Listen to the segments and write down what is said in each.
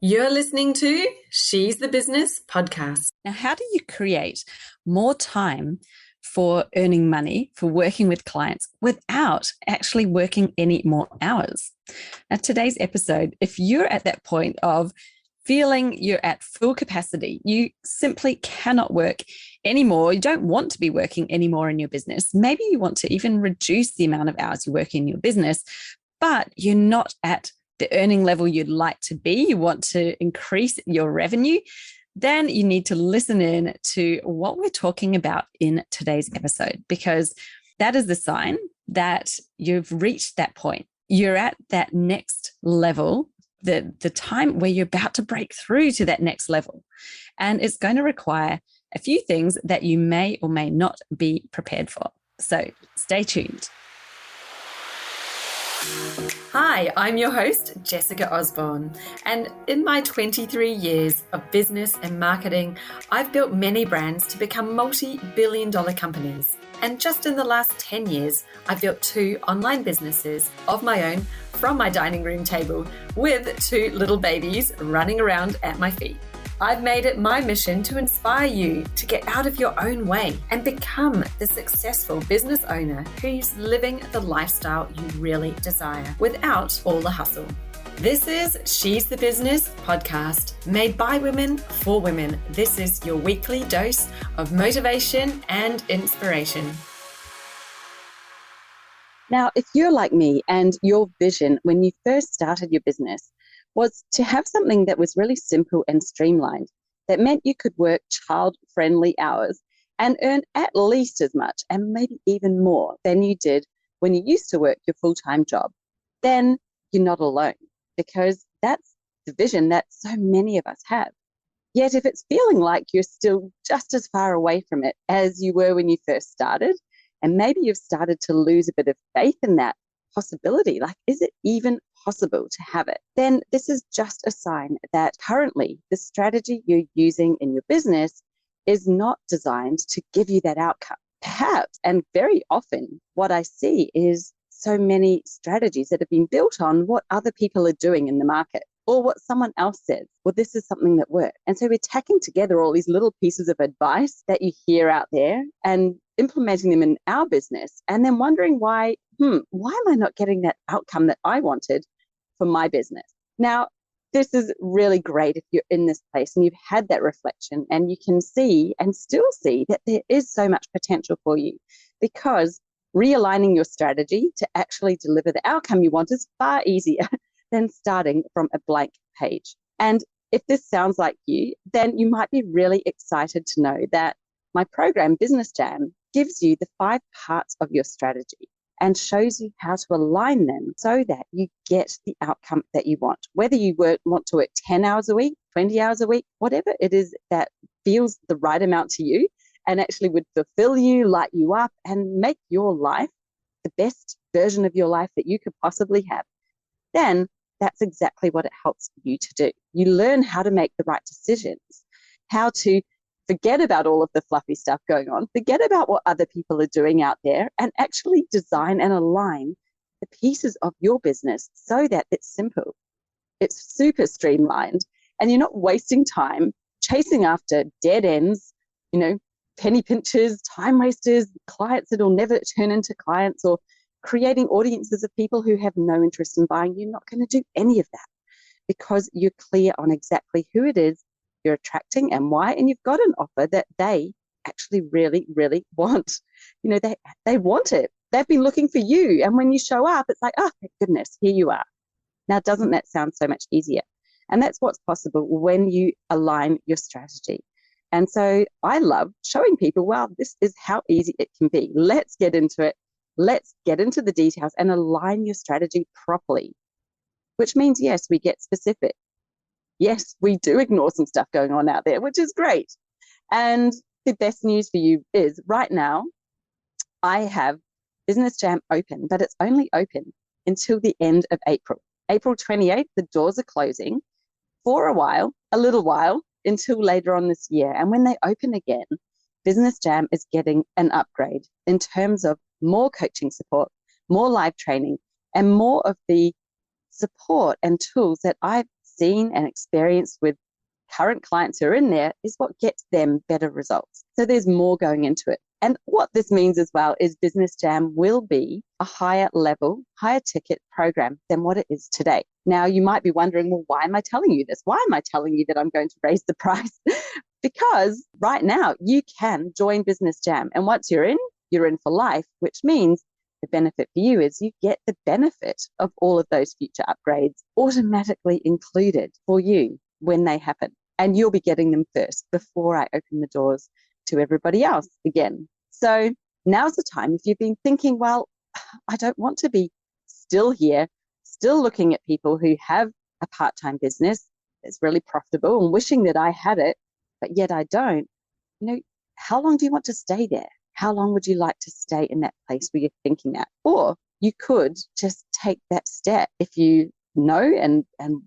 You're listening to She's the Business podcast. Now, how do you create more time for earning money, for working with clients without actually working any more hours? Now, today's episode, if you're at that point of feeling you're at full capacity, you simply cannot work anymore, you don't want to be working anymore in your business, maybe you want to even reduce the amount of hours you work in your business, but you're not at the earning level you'd like to be, you want to increase your revenue, then you need to listen in to what we're talking about in today's episode, because that is the sign that you've reached that point. You're at that next level, the time where you're about to break through to that next level. And it's going to require a few things that you may or may not be prepared for. So stay tuned. Hi, I'm your host, Jessica Osborne, and in my 23 years of business and marketing, I've built many brands to become multi-billion-dollar companies. And just in the last 10 years, I've built 2 online businesses of my own from my dining room table with 2 little babies running around at my feet. I've made it my mission to inspire you to get out of your own way and become the successful business owner who's living the lifestyle you really desire without all the hustle. This is She's the Business podcast, made by women for women. This is your weekly dose of motivation and inspiration. Now, if you're like me and your vision when you first started your business was to have something that was really simple and streamlined, that meant you could work child-friendly hours and earn at least as much and maybe even more than you did when you used to work your full-time job, then you're not alone, because that's the vision that so many of us have. Yet if it's feeling like you're still just as far away from it as you were when you first started, and maybe you've started to lose a bit of faith in that possibility, like, is it even possible to have it? Then this is just a sign that currently the strategy you're using in your business is not designed to give you that outcome. Perhaps, and very often, what I see is so many strategies that have been built on what other people are doing in the market or what someone else says. Well, this is something that works. And so we're tacking together all these little pieces of advice that you hear out there and implementing them in our business, and then wondering why am I not getting that outcome that I wanted for my business? Now, this is really great if you're in this place and you've had that reflection and you can see and still see that there is so much potential for you, because realigning your strategy to actually deliver the outcome you want is far easier than starting from a blank page. And if this sounds like you, then you might be really excited to know that my program, Business Jam, gives you the 5 parts of your strategy and shows you how to align them so that you get the outcome that you want. Whether you want to work 10 hours a week, 20 hours a week, whatever it is that feels the right amount to you and actually would fulfill you, light you up, and make your life the best version of your life that you could possibly have, then that's exactly what it helps you to do. You learn how to make the right decisions, how to forget about all of the fluffy stuff going on, forget about what other people are doing out there, and actually design and align the pieces of your business so that it's simple, it's super streamlined, and you're not wasting time chasing after dead ends, penny pinchers, time wasters, clients that will never turn into clients, or creating audiences of people who have no interest in buying. You're not going to do any of that because you're clear on exactly who it is you're attracting and why, and you've got an offer that they actually really, really want. They want it. They've been looking for you. And when you show up, it's like, oh, thank goodness, here you are. Now, doesn't that sound so much easier? And that's what's possible when you align your strategy. And so I love showing people, well, this is how easy it can be. Let's get into it. Let's get into the details and align your strategy properly, which means, yes, we get specific. Yes, we do ignore some stuff going on out there, which is great. And the best news for you is right now, I have Business Jam open, but it's only open until the end of April. April 28th, the doors are closing for a little while, until later on this year. And when they open again, Business Jam is getting an upgrade in terms of more coaching support, more live training, and more of the support and tools that I've seen and experienced with current clients who are in there is what gets them better results. So there's more going into it. And what this means as well is Business Jam will be a higher level, higher ticket program than what it is today. Now, you might be wondering, well, why am I telling you this? Why am I telling you that I'm going to raise the price? Because right now you can join Business Jam. And once you're in for life, which means the benefit for you is you get the benefit of all of those future upgrades automatically included for you when they happen. And you'll be getting them first before I open the doors to everybody else again. So now's the time. If you've been thinking, well, I don't want to be still here, still looking at people who have a part-time business that's really profitable and wishing that I had it, but yet I don't, how long do you want to stay there? How long would you like to stay in that place where you're thinking that? Or you could just take that step if you know and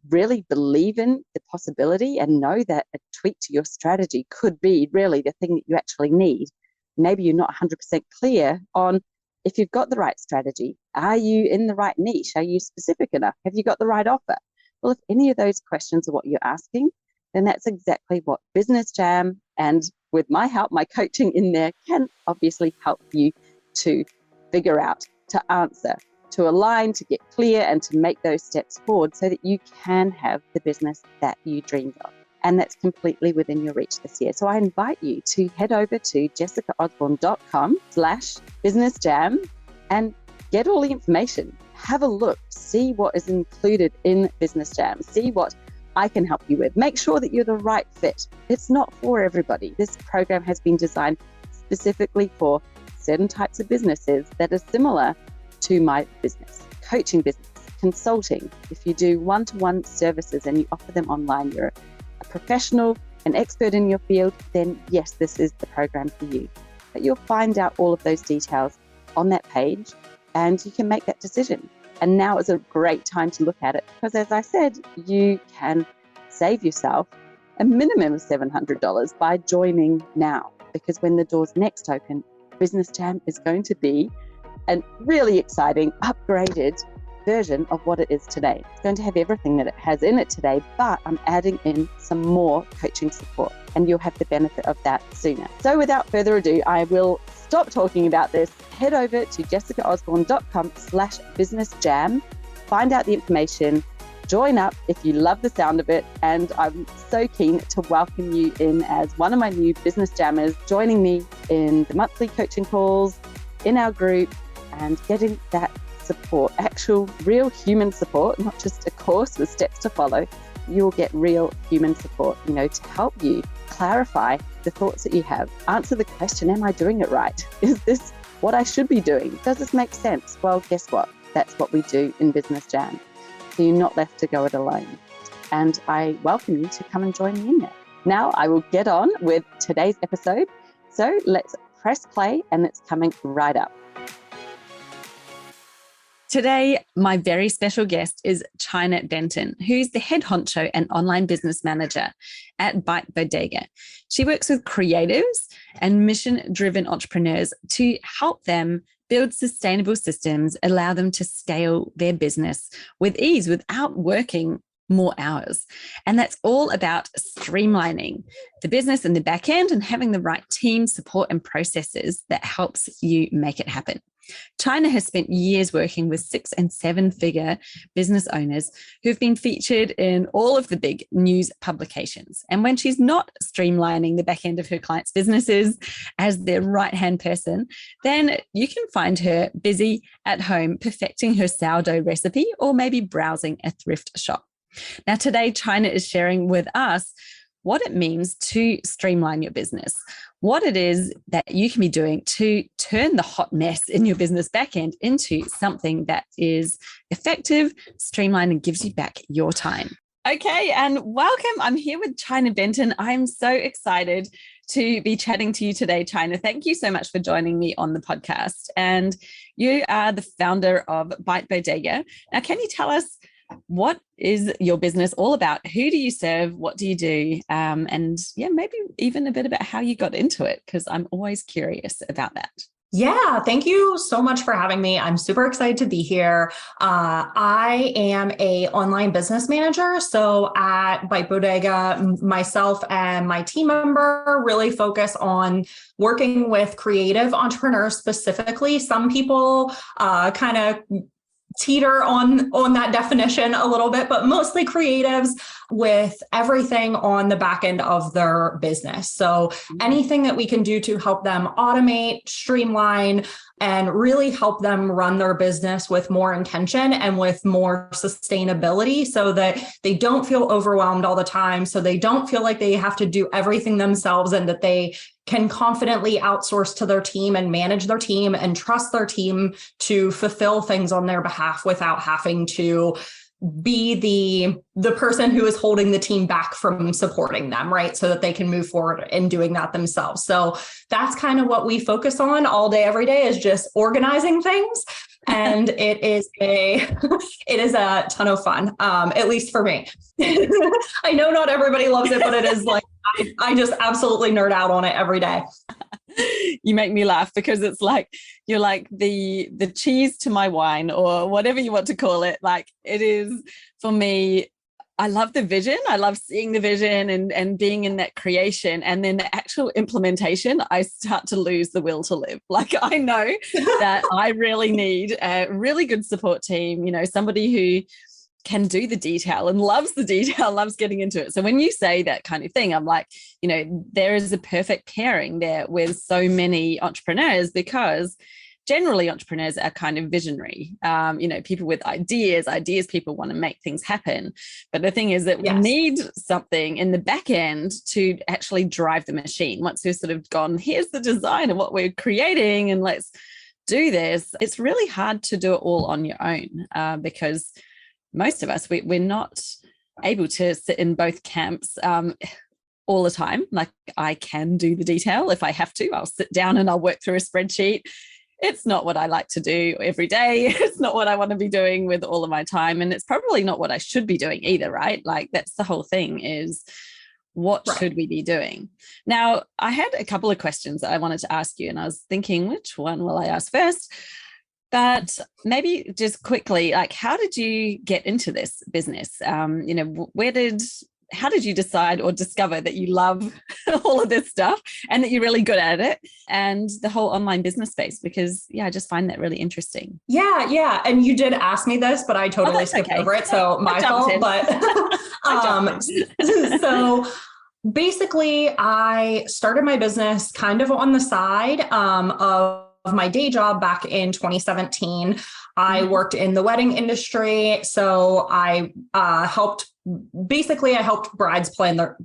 really believe in the possibility and know that a tweak to your strategy could be really the thing that you actually need. Maybe you're not 100% clear on if you've got the right strategy. Are you in the right niche? Are you specific enough? Have you got the right offer? Well, if any of those questions are what you're asking, then that's exactly what Business Jam, and with my help, my coaching in there, can obviously help you to figure out, to answer, to align, to get clear, and to make those steps forward so that you can have the business that you dreamed of. And that's completely within your reach this year. So I invite you to head over to jessicaosborne.com/businessjam and get all the information. Have a look, see what is included in Business Jam, see what I can help you with. Make sure that you're the right fit. It's not for everybody. This program has been designed specifically for certain types of businesses that are similar to my business, coaching business, consulting. If you do one-to-one services and you offer them online, you're a professional, an expert in your field, then yes, this is the program for you. But you'll find out all of those details on that page and you can make that decision. And now is a great time to look at it because, as I said, you can save yourself a minimum of $700 by joining now, because when the doors next open, Business Jam is going to be a really exciting, upgraded version of what it is today. It's going to have everything that it has in it today, but I'm adding in some more coaching support, and you'll have the benefit of that sooner. So without further ado, I will stop talking about this. Head over to jessicaosborne.com/businessjam, find out the information, join up if you love the sound of it, and I'm so keen to welcome you in as one of my new business jammers, joining me in the monthly coaching calls, in our group, and getting that support, actual real human support, not just a course with steps to follow. You'll get real human support, to help you clarify the thoughts that you have, answer the question, am I doing it right? Is this what I should be doing? Does this make sense? Well, guess what? That's what we do in Business Jam. So you're not left to go it alone. And I welcome you to come and join me in there. Now I will get on with today's episode. So let's press play and it's coming right up. Today, my very special guest is Chynna Benton, who's the head honcho and online business manager at Byte Bodega. She works with creatives and mission-driven entrepreneurs to help them build sustainable systems, allow them to scale their business with ease without working more hours. And that's all about streamlining the business and the back end and having the right team, support, and processes that helps you make it happen. Chynna has spent years working with 6- and 7-figure business owners who've been featured in all of the big news publications. And when she's not streamlining the back end of her clients' businesses as their right-hand person, then you can find her busy at home perfecting her sourdough recipe or maybe browsing a thrift shop. Now, today, Chynna is sharing with us what it means to streamline your business, what it is that you can be doing to turn the hot mess in your business backend into something that is effective, streamlined, and gives you back your time. Okay, and welcome. I'm here with Chynna Benton. I'm so excited to be chatting to you today, Chynna. Thank you so much for joining me on the podcast. And you are the founder of Byte Bodega. Now, can you tell us what is your business all about? Who do you serve? What do you do? And maybe even a bit about how you got into it, because I'm always curious about that. Yeah, thank you so much for having me. I'm super excited to be here. I am a online business manager. So at Byte Bodega, myself and my team member really focus on working with creative entrepreneurs specifically. Some people kind of teeter on that definition a little bit, but mostly creatives with everything on the back end of their business. So anything that we can do to help them automate, streamline, and really help them run their business with more intention and with more sustainability so that they don't feel overwhelmed all the time. So they don't feel like they have to do everything themselves, and that they can confidently outsource to their team and manage their team and trust their team to fulfill things on their behalf without having to be the person who is holding the team back from supporting them, right? So that they can move forward in doing that themselves. So that's kind of what we focus on all day, every day, is just organizing things. And it is a ton of fun, at least for me. I know not everybody loves it, but it is like, I just absolutely nerd out on it every day. You make me laugh because it's like you're like the cheese to my wine, or whatever you want to call it. Like, it is for me. I love the vision. I love seeing the vision and being in that creation, and then the actual implementation, I start to lose the will to live. Like, I know that I really need a really good support team, somebody who can do the detail and loves the detail, loves getting into it. So when you say that kind of thing, I'm like, there is a perfect pairing there with so many entrepreneurs, because generally entrepreneurs are kind of visionary, people with ideas, people want to make things happen. But the thing is that we need something in the back end to actually drive the machine. Once we've sort of gone, here's the design of what we're creating and let's do this, it's really hard to do it all on your own, because most of us, we're not able to sit in both camps all the time. Like, I can do the detail if I have to. I'll sit down and I'll work through a spreadsheet. It's not what I like to do every day. It's not what I want to be doing with all of my time. And it's probably not what I should be doing either, right? Like, that's the whole thing, is what should we be doing? Now, I had a couple of questions that I wanted to ask you, and I was thinking, which one will I ask first? But maybe just quickly, like, how did you get into this business? How did you decide or discover that you love all of this stuff and that you're really good at it, and the whole online business space? Because I just find that really interesting. Yeah. And you did ask me this, but I totally skipped over it. So my fault, but so basically I started my business kind of on the side of my day job back in 2017. I worked in the wedding industry. So I helped brides plan their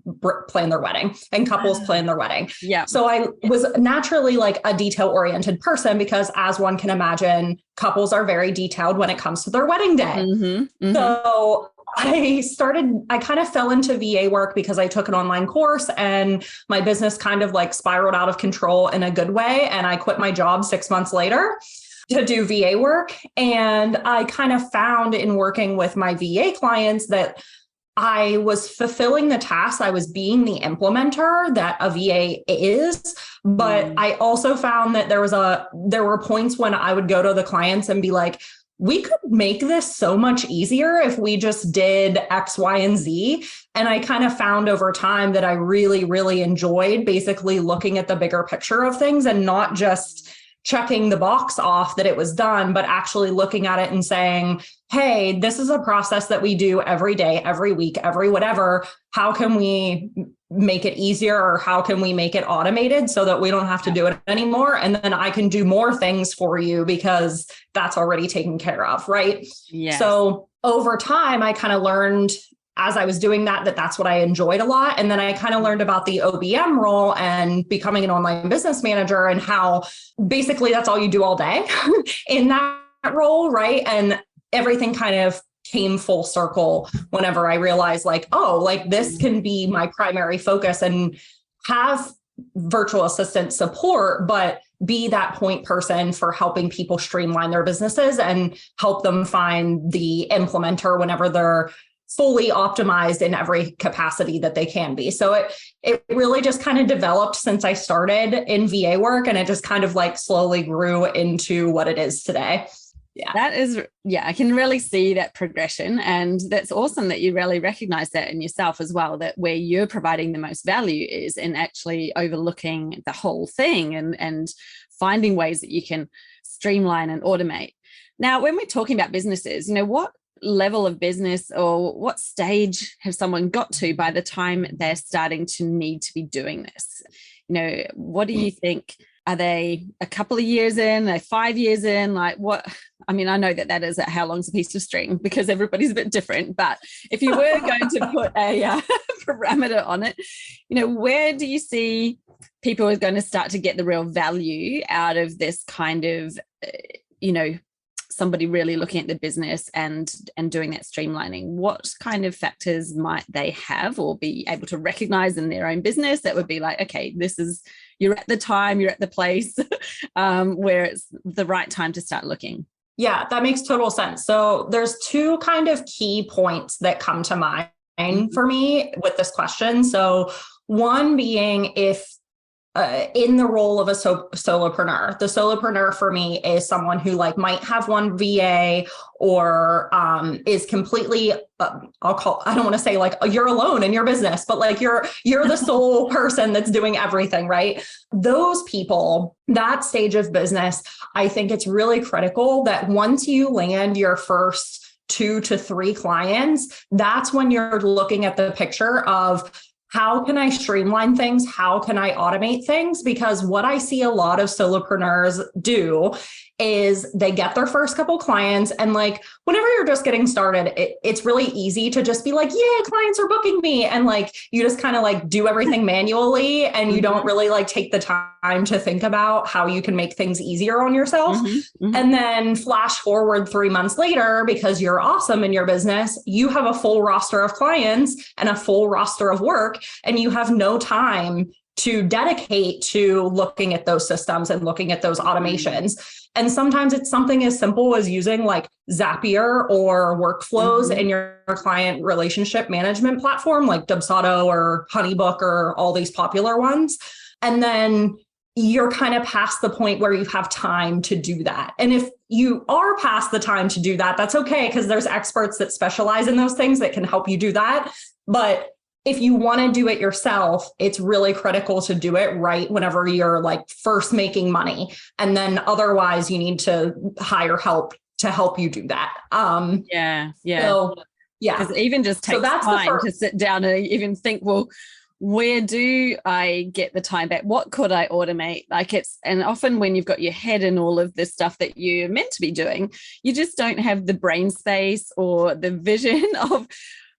wedding and couples plan their wedding. Yeah. So I was naturally like a detail oriented person, because as one can imagine, couples are very detailed when it comes to their wedding day. So I kind of fell into VA work because I took an online course, and my business kind of like spiraled out of control in a good way. And I quit my job 6 months later to do VA work. And I kind of found in working with my VA clients that I was fulfilling the tasks. I was being the implementer that a VA is, but I also found that there were points when I would go to the clients and be like, we could make this so much easier if we just did X, Y, and Z. And I kind of found over time that I really, really enjoyed basically looking at the bigger picture of things and not just checking the box off that it was done, but actually looking at it and saying, hey, this is a process that we do every day, every week, every whatever. How can we make it easier, or how can we make it automated so that we don't have to do it anymore? And then I can do more things for you because that's already taken care of, right? Yes. So over time, I kind of learned as I was doing that's what I enjoyed a lot. And then I kind of learned about the OBM role and becoming an online business manager, and how basically that's all you do all day in that role, right? And everything kind of came full circle whenever I realized like, oh, like this can be my primary focus and have virtual assistant support, but be that point person for helping people streamline their businesses and help them find the implementer whenever they're fully optimized in every capacity that they can be. So it really just kind of developed since I started in VA work, and it just kind of like slowly grew into what it is today. Yeah. That is, I can really see that progression. And that's awesome that you really recognize that in yourself as well, that where you're providing the most value is in actually overlooking the whole thing and finding ways that you can streamline and automate. Now, when we're talking about businesses, what level of business or what stage has someone got to by the time they're starting to need to be doing this? What do you think? Are they a couple of years in? Are they 5 years in? Like what? I mean, I know that is how long's a piece of string because everybody's a bit different. But if you were going to put a parameter on it, where do you see people are going to start to get the real value out of this kind of, somebody really looking at the business and doing that streamlining? What kind of factors might they have or be able to recognize in their own business that would be like, okay, you're at the time, you're at the place where it's the right time to start looking? Yeah, that makes total sense. So there's two kind of key points that come to mind for me with this question. So one being if in the role of a solopreneur. The solopreneur for me is someone who might have one VA or is completely, I don't want to say you're alone in your business, but you're the sole person that's doing everything, right? Those people, that stage of business, I think it's really critical that once you land your first 2 to 3 clients, that's when you're looking at the picture of how can I streamline things? How can I automate things? Because what I see a lot of solopreneurs do is they get their first couple clients and whenever you're just getting started, it's really easy to just be yeah, clients are booking me. And you just kind of do everything manually and you don't really take the time to think about how you can make things easier on yourself. And then flash forward 3 months later, because you're awesome in your business, you have a full roster of clients and a full roster of work, and you have no time to dedicate to looking at those systems and looking at those automations. And sometimes it's something as simple as using Zapier or workflows in your client relationship management platform, like Dubsado or Honeybook or all these popular ones. And then you're kind of past the point where you have time to do that. And if you are past the time to do that, that's okay, because there's experts that specialize in those things that can help you do that. But if you want to do it yourself, it's really critical to do it right whenever you're first making money. And then otherwise you need to hire help to help you do that. Yeah. So, yeah. Because it even just takes time to sit down and even think, well, where do I get the time back? What could I automate? And often when you've got your head in all of this stuff that you're meant to be doing, you just don't have the brain space or the vision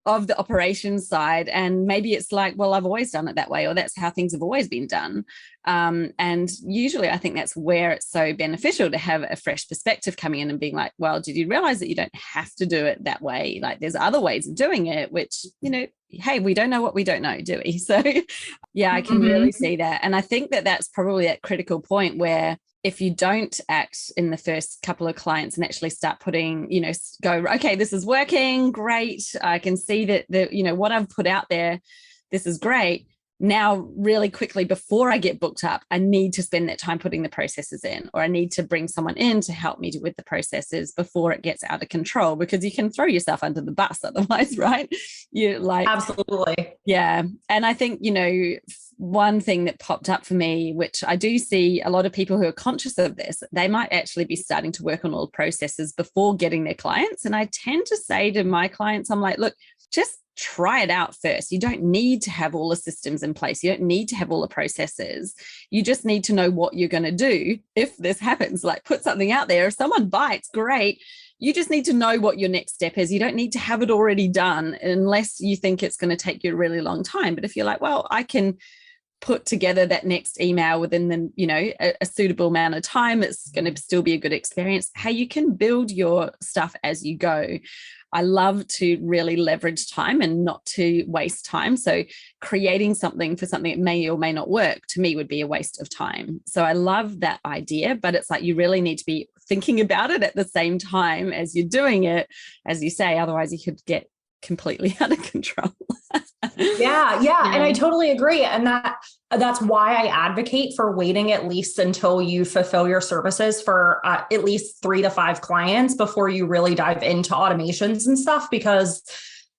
of the operations side. And maybe it's well, I've always done it that way, or that's how things have always been done. And usually I think that's where it's so beneficial to have a fresh perspective coming in and being well, did you realize that you don't have to do it that way? There's other ways of doing it, which, hey, we don't know what we don't know, do we? So yeah, I can really see that. And I think that that's probably that critical point where if you don't act in the first couple of clients and actually start putting, go, okay, this is working, great. I can see that what I've put out there, this is great. Now, really quickly, before I get booked up, I need to spend that time putting the processes in, or I need to bring someone in to help me with the processes before it gets out of control, because you can throw yourself under the bus otherwise, right? Absolutely. Yeah. And I think, one thing that popped up for me, which I do see a lot of people who are conscious of this, they might actually be starting to work on all the processes before getting their clients. And I tend to say to my clients, I'm look, just try it out first. You don't need to have all the systems in place. You don't need to have all the processes. You just need to know what you're going to do if this happens. Put something out there. If someone bites, great. You just need to know what your next step is. You don't need to have it already done unless you think it's going to take you a really long time. But if you're well, I can put together that next email within a suitable amount of time, it's going to still be a good experience. How you can build your stuff as you go. I love to really leverage time and not to waste time. So creating something for something that may or may not work, to me, would be a waste of time. So I love that idea, but it's you really need to be thinking about it at the same time as you're doing it, as you say, otherwise you could get completely out of control. Yeah. And I totally agree. And that's why I advocate for waiting at least until you fulfill your services for at least 3 to 5 clients before you really dive into automations and stuff, because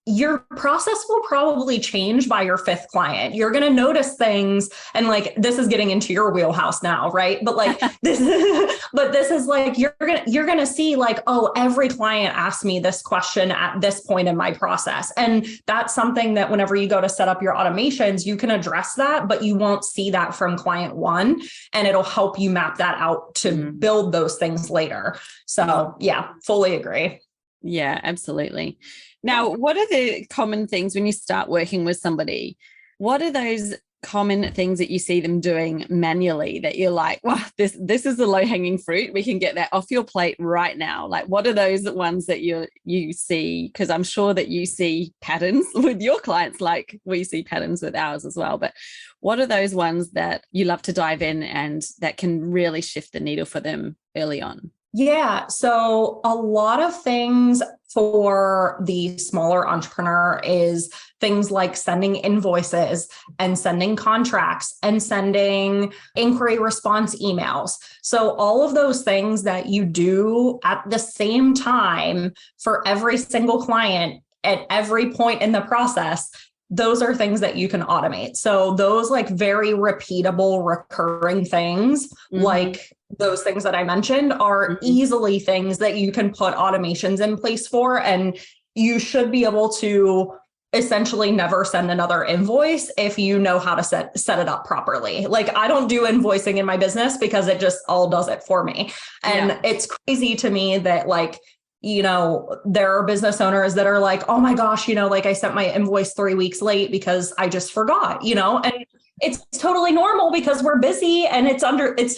your process will probably change by your 5th client. You're going to notice things, and like, this is getting into your wheelhouse now, right? But like this is like, you're going to see like, oh, every client asks me this question at this point in my process. And that's something that whenever you go to set up your automations, you can address that, but you won't see that from client 1, and it'll help you map that out to build those things later. So yeah, fully agree. Yeah, absolutely. Now, what are the common things when you start working with somebody? What are those common things that you see them doing manually that you're like, wow, this is the low-hanging fruit. We can get that off your plate right now. Like, what are those ones that you see? Because I'm sure that you see patterns with your clients, like we see patterns with ours as well. But what are those ones that you love to dive in and that can really shift the needle for them early on? Yeah. So a lot of things for the smaller entrepreneur is things like sending invoices and sending contracts and sending inquiry response emails. So all of those things that you do at the same time for every single client at every point in the process, those are things that you can automate. So those like very repeatable, recurring things, like those things that I mentioned, are easily things that you can put automations in place for. And you should be able to essentially never send another invoice if you know how to set it up properly. Like, I don't do invoicing in my business because it just all does it for me. And it's crazy to me that like, you know, there are business owners that are like, oh my gosh, you know, like I sent my invoice 3 weeks late because I just forgot, you know, and it's totally normal because we're busy, and it's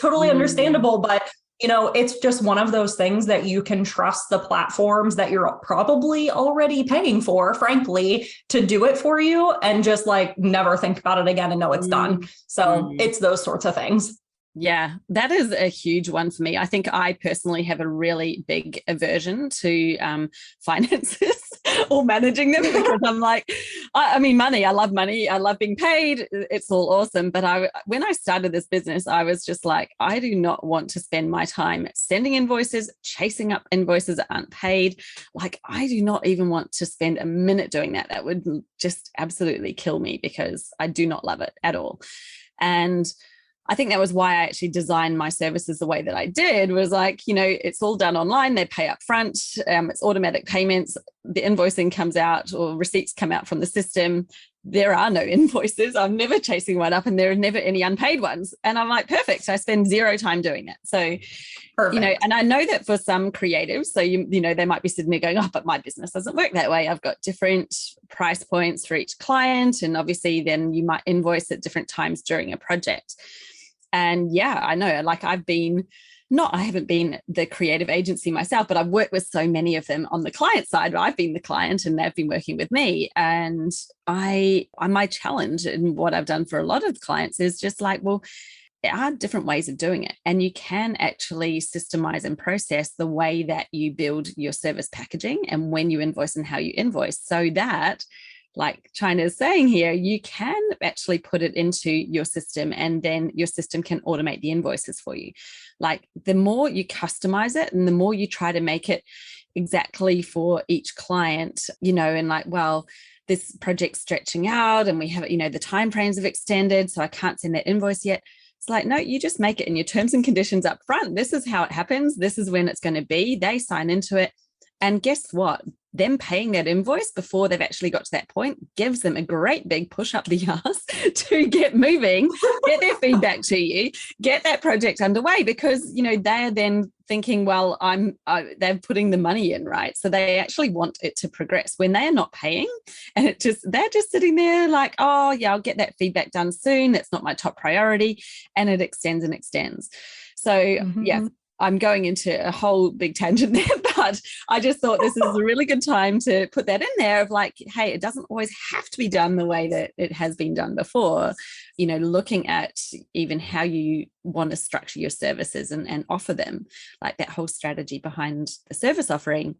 totally understandable. But, you know, it's just one of those things that you can trust the platforms that you're probably already paying for, frankly, to do it for you, and just like never think about it again and know it's done. So it's those sorts of things. Yeah, that is a huge one for me. I think I personally have a really big aversion to finances or managing them, because I'm like, I mean, money, I love money. I love being paid. It's all awesome. But when I started this business, I was just like, I do not want to spend my time sending invoices, chasing up invoices that aren't paid. Like, I do not even want to spend a minute doing that. That would just absolutely kill me, because I do not love it at all. And I think that was why I actually designed my services the way that I did, was like, you know, it's all done online. They pay up front. It's automatic payments. The invoicing comes out, or receipts come out from the system. There are no invoices. I'm never chasing one up, and there are never any unpaid ones. And I'm like, perfect. I spend 0 time doing that. So, perfect. You know, and I know that for some creatives, so, you know, they might be sitting there going, oh, but my business doesn't work that way. I've got different price points for each client. And obviously then you might invoice at different times during a project. And yeah, I know, like I haven't been the creative agency myself, but I've worked with so many of them on the client side. I've been the client and they've been working with me. And my challenge and what I've done for a lot of clients is just like, well, there are different ways of doing it. And you can actually systemize and process the way that you build your service packaging and when you invoice and how you invoice, so that, like Chynna is saying here, you can actually put it into your system, and then your system can automate the invoices for you. Like, the more you customize it and the more you try to make it exactly for each client, you know, and like, well, this project's stretching out and we have, you know, the timeframes have extended, so I can't send that invoice yet. It's like, no, you just make it in your terms and conditions up front. This is how it happens. This is when it's going to be. They sign into it. And guess what? Them paying that invoice before they've actually got to that point gives them a great big push up the ass to get moving, get their feedback to you, get that project underway, because, you know, they're then thinking, well, they're putting the money in, right? So they actually want it to progress when they are not paying, and they're just sitting there like, oh yeah, I'll get that feedback done soon. That's not my top priority. And it extends and extends. So yeah, I'm going into a whole big tangent there, but I just thought this is a really good time to put that in there of like, hey, it doesn't always have to be done the way that it has been done before. Looking at even how you want to structure your services and offer them, like that whole strategy behind the service offering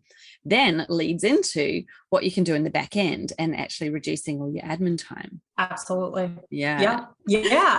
then leads into what you can do in the back end and actually reducing all your admin time. Absolutely. Yeah.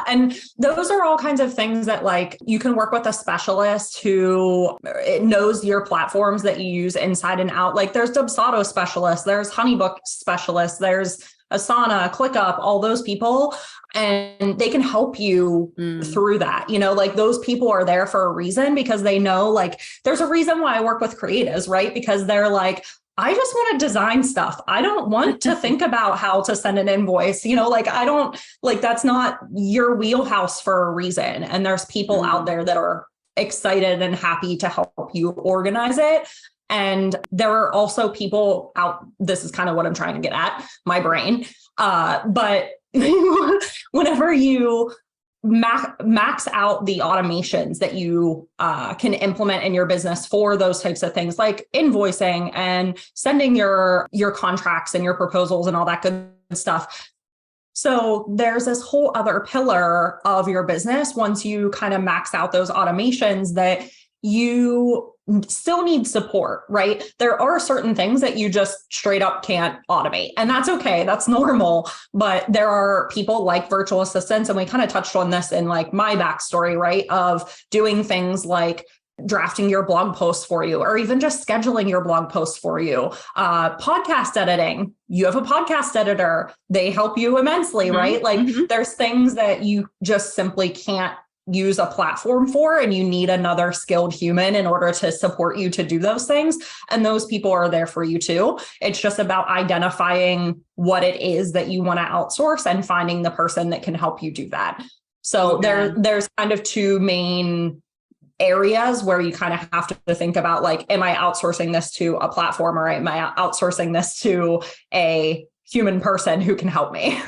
And those are all kinds of things that like you can work with a specialist who knows your platforms that you use inside and out. Like there's Dubsado specialists, there's Honeybook specialists, there's Asana, ClickUp, all those people, and they can help you through that. Like those people are there for a reason because they know like there's a reason why I work with creatives, right? Because they're like, I just want to design stuff. I don't want to think about how to send an invoice. I don't like, that's not your wheelhouse for a reason. And there's people out there that are excited and happy to help you organize it. And there are also people out, this is kind of what I'm trying to get at, my brain. But whenever you max out the automations that you can implement in your business for those types of things like invoicing and sending your contracts and your proposals and all that good stuff. So there's this whole other pillar of your business once you kind of max out those automations that you still need support, right? There are certain things that you just straight up can't automate, and that's okay. That's normal. But there are people like virtual assistants, and we kind of touched on this in like my backstory, right? Of doing things like drafting your blog posts for you, or even just scheduling your blog posts for you. Podcast editing, you have a podcast editor. They help you immensely, right? Like there's things that you just simply can't use a platform for, and you need another skilled human in order to support you to do those things. And those people are there for you too. It's just about identifying what it is that you want to outsource and finding the person that can help you do that. So there's kind of two main areas where you kind of have to think about like, am I outsourcing this to a platform, or am I outsourcing this to a human person who can help me?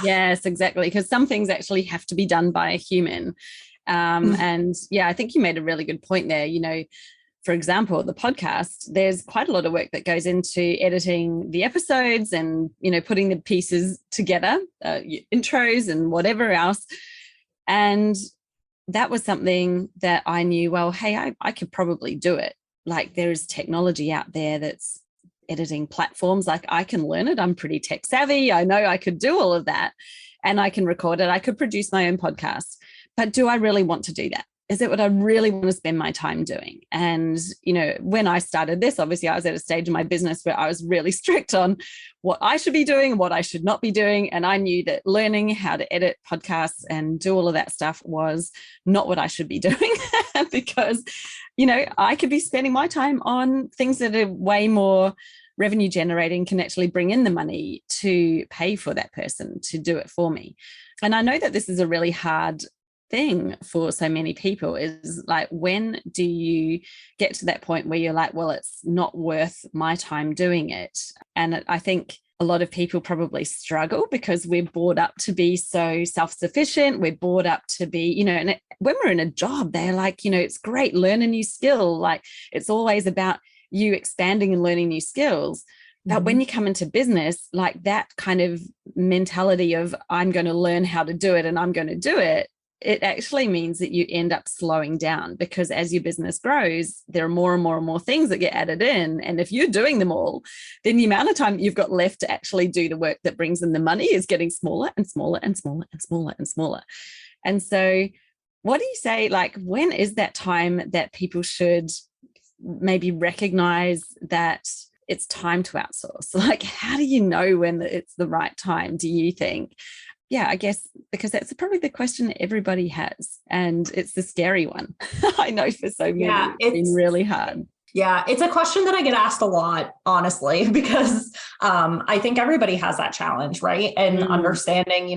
Yes, exactly. Because some things actually have to be done by a human. And yeah, I think you made a really good point there. For example, the podcast, there's quite a lot of work that goes into editing the episodes and, putting the pieces together, intros and whatever else. And that was something that I knew, well, hey, I could probably do it. Like there's technology out there that's editing platforms. Like I can learn it. I'm pretty tech savvy. I know I could do all of that, and I can record it. I could produce my own podcast, but do I really want to do that? Is it what I really want to spend my time doing? And, when I started this, obviously I was at a stage in my business where I was really strict on what I should be doing and what I should not be doing. And I knew that learning how to edit podcasts and do all of that stuff was not what I should be doing because, I could be spending my time on things that are way more revenue generating, can actually bring in the money to pay for that person to do it for me. And I know that this is a really hard thing for so many people, is like, when do you get to that point where you're like, well, it's not worth my time doing it? And I think a lot of people probably struggle because we're brought up to be so self-sufficient. We're brought up to be, and when we're in a job, they're like, it's great, learn a new skill. Like it's always about you expanding and learning new skills. But when you come into business, like that kind of mentality of I'm going to learn how to do it and I'm going to do it, it actually means that you end up slowing down, because as your business grows, there are more and more and more things that get added in. And if you're doing them all, then the amount of time you've got left to actually do the work that brings in the money is getting smaller and smaller and smaller and smaller and smaller. And so what do you say, like, when is that time that people should maybe recognize that it's time to outsource? Like, how do you know when it's the right time, do you think? Yeah, I guess because that's probably the question that everybody has, and it's the scary one. I know for so many, it's been really hard. Yeah, it's a question that I get asked a lot, honestly, because I think everybody has that challenge, right? And understanding,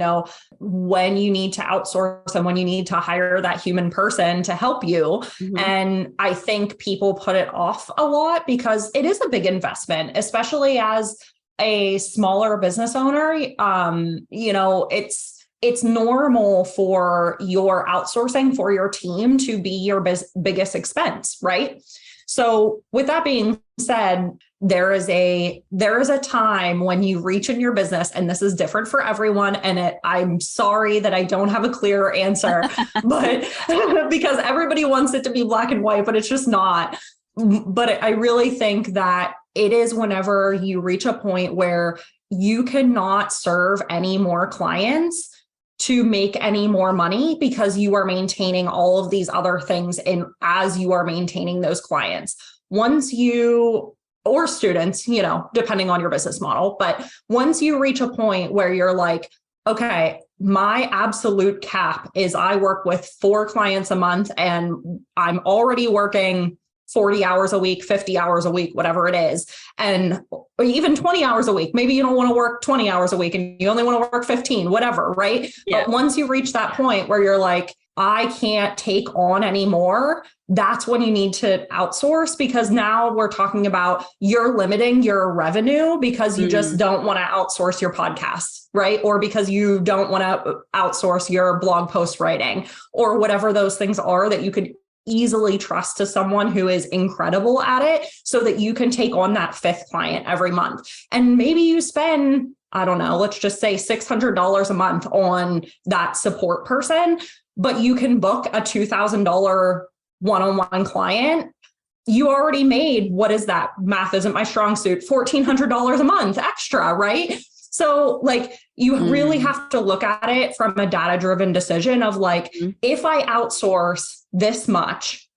when you need to outsource and when you need to hire that human person to help you. And I think people put it off a lot because it is a big investment, especially as a smaller business owner. it's normal for your outsourcing for your team to be your biggest expense, right? So with that being said, there is a time when you reach in your business, and this is different for everyone. And I'm sorry that I don't have a clear answer, but because everybody wants it to be black and white, but it's just not. But I really think that it is whenever you reach a point where you cannot serve any more clients to make any more money because you are maintaining all of these other things as you are maintaining those clients. Or students, depending on your business model. But once you reach a point where you're like, okay, my absolute cap is I work with 4 clients a month and I'm already working 40 hours a week, 50 hours a week, whatever it is, or even 20 hours a week. Maybe you don't want to work 20 hours a week and you only want to work 15, whatever, right? Yeah. But once you reach that point where you're like, I can't take on anymore, that's when you need to outsource, because now we're talking about you're limiting your revenue because you just don't want to outsource your podcast, right? Or because you don't want to outsource your blog post writing or whatever those things are that you could easily trust to someone who is incredible at it so that you can take on that 5th client every month. And maybe you spend, I don't know, let's just say $600 a month on that support person, but you can book a $2,000 one-on-one client. You already made, what is that? Math isn't my strong suit, $1,400 a month extra, right? So you really have to look at it from a data-driven decision of if I outsource this much,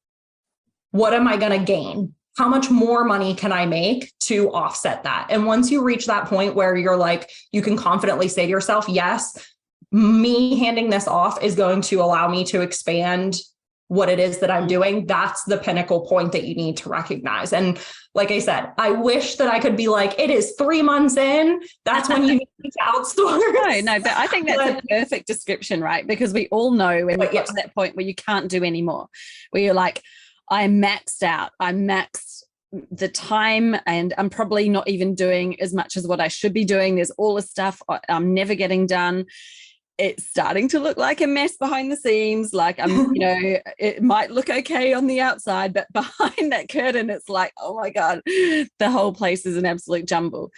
what am I going to gain? How much more money can I make to offset that? And once you reach that point where you're you can confidently say to yourself, yes, me handing this off is going to allow me to expand what it is that I'm doing. That's the pinnacle point that you need to recognize. And like I said, I wish that I could be it is 3 months in, that's when you need to outsource. No, but I think that's a perfect description, right? Because we all know when we get to that point where you can't do anymore, where you're I'm maxed out. I'm maxed the time and I'm probably not even doing as much as what I should be doing. There's all this stuff I'm never getting done. It's starting to look like a mess behind the scenes. It might look okay on the outside, but behind that curtain, it's oh my God, the whole place is an absolute jumble.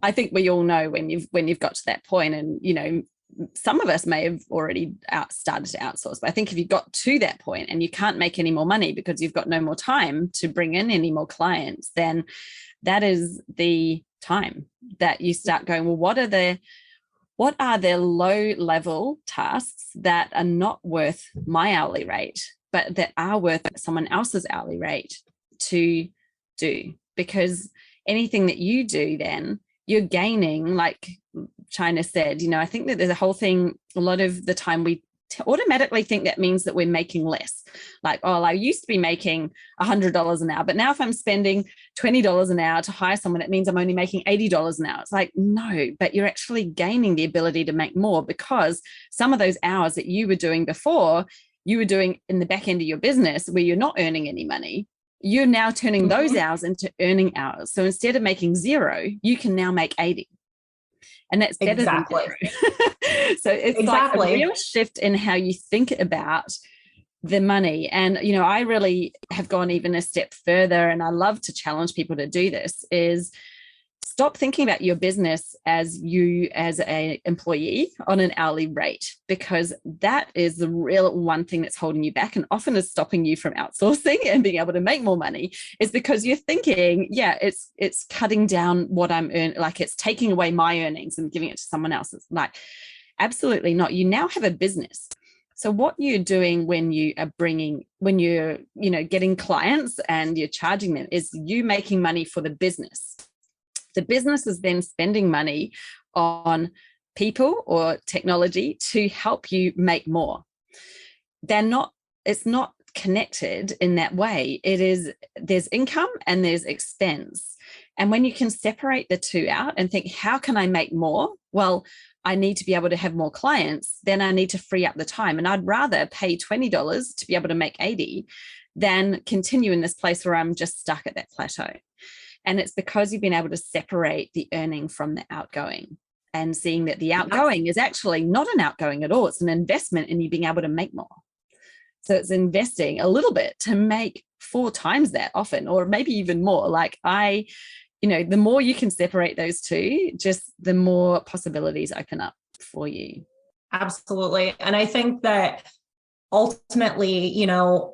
I think we all know when you've got to that point, and, some of us may have already started to outsource, but I think if you got to that point and you can't make any more money because you've got no more time to bring in any more clients, then that is the time that you start going, well, what are the low level tasks that are not worth my hourly rate, but that are worth someone else's hourly rate to do? Because anything that you do, then you're gaining, like Chynna said, I think that there's a whole thing, a lot of the time we automatically think that means that we're making less. I used to be making $100 an hour, but now if I'm spending $20 an hour to hire someone, it means I'm only making $80 an hour. It's no, but you're actually gaining the ability to make more, because some of those hours that you were doing before, you were doing in the back end of your business where you're not earning any money. You're now turning those hours into earning hours. So instead of making 0, you can now make 80. And that's better than 0. So it's a real shift in how you think about the money. And, I really have gone even a step further, and I love to challenge people to do this, is stop thinking about your business as you as an employee on an hourly rate, because that is the real one thing that's holding you back and often is stopping you from outsourcing and being able to make more money, is because you're thinking, it's cutting down what I'm earning, it's taking away my earnings and giving it to someone else. It's absolutely not. You now have a business. So what you're doing when you're getting clients and you're charging them is you making money for the business. The business is then spending money on people or technology to help you make more. It's not connected in that way. There's income and there's expense. And when you can separate the two out and think, how can I make more? Well, I need to be able to have more clients, then I need to free up the time. And I'd rather pay $20 to be able to make 80 than continue in this place where I'm just stuck at that plateau. And it's because you've been able to separate the earning from the outgoing. and seeing that the outgoing is actually not an outgoing at all. It's an investment in you being able to make more. So it's investing a little bit to make 4 times that often, or maybe even more. Like the more you can separate those two, just the more possibilities open up for you. Absolutely. And I think that ultimately,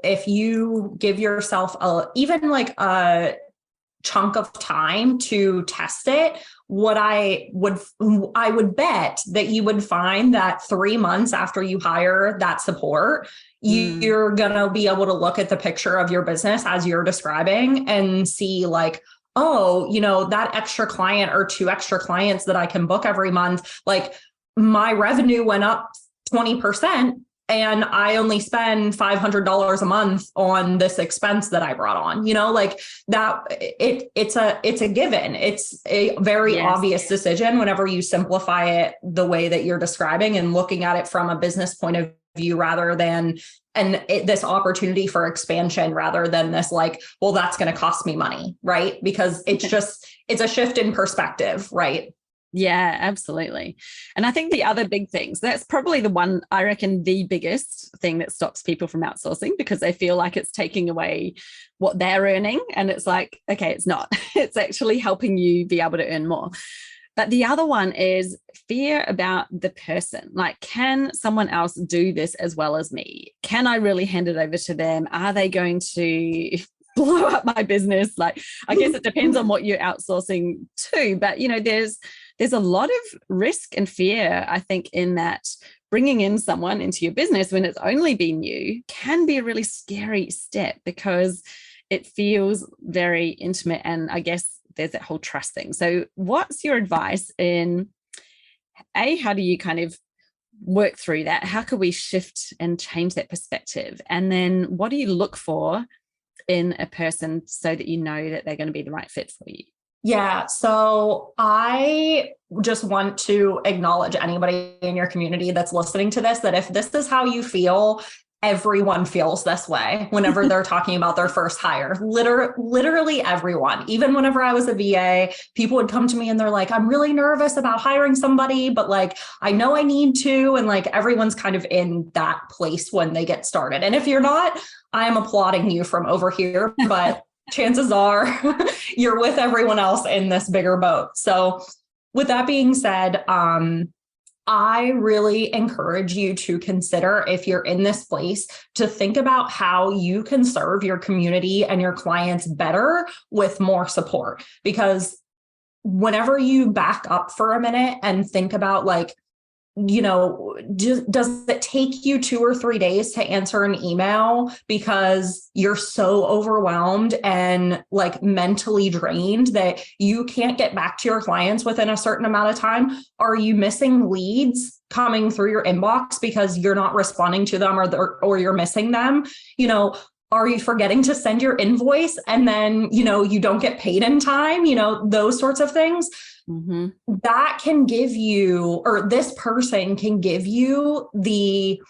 if you give yourself even like a chunk of time to test it, what I would bet that you would find that 3 months after you hire that support, you're going to be able to look at the picture of your business as you're describing and see like, oh, that extra client or 2 extra clients that I can book every month, like my revenue went up 20%. And I only spend $500 a month on this expense that I brought on, like that it's a given. It's a very obvious decision whenever you simplify it the way that you're describing and looking at it from a business point of view rather than this opportunity for expansion rather than this like, well, that's going to cost me money, right? Because it's a shift in perspective, right? Yeah, absolutely. And I think the other big things, that's probably the one, I reckon, the biggest thing that stops people from outsourcing because they feel like it's taking away what they're earning. And it's like, okay, it's not. It's actually helping you be able to earn more. But the other one is fear about the person. Like, can someone else do this as well as me? Can I really hand it over to them? Are they going to blow up my business? Like, I guess it depends on what you're outsourcing to. But, there's a lot of risk and fear, I think, in that bringing in someone into your business when it's only been you can be a really scary step because it feels very intimate. And I guess there's that whole trust thing. So what's your advice in, how do you kind of work through that? How can we shift and change that perspective? And then what do you look for in a person so that you know that they're going to be the right fit for you? Yeah. So I just want to acknowledge anybody in your community that's listening to this, that if this is how you feel, everyone feels this way whenever they're talking about their first hire. Literally everyone. Even whenever I was a VA, people would come to me and they're like, I'm really nervous about hiring somebody, but like, I know I need to. And like, everyone's kind of in that place when they get started. And if you're not, I am applauding you from over here, but chances are you're with everyone else in this bigger boat. So with that being said, I really encourage you to consider, if you're in this place, to think about how you can serve your community and your clients better with more support. Because whenever you back up for a minute and think about like, does it take you 2 or 3 days to answer an email because you're so overwhelmed and like mentally drained that you can't get back to your clients within a certain amount of time? Are you missing leads coming through your inbox because you're not responding to them or you're missing them? Are you forgetting to send your invoice and then, you don't get paid in time? Those sorts of things. Mm-hmm. That can give you, or this person can give you the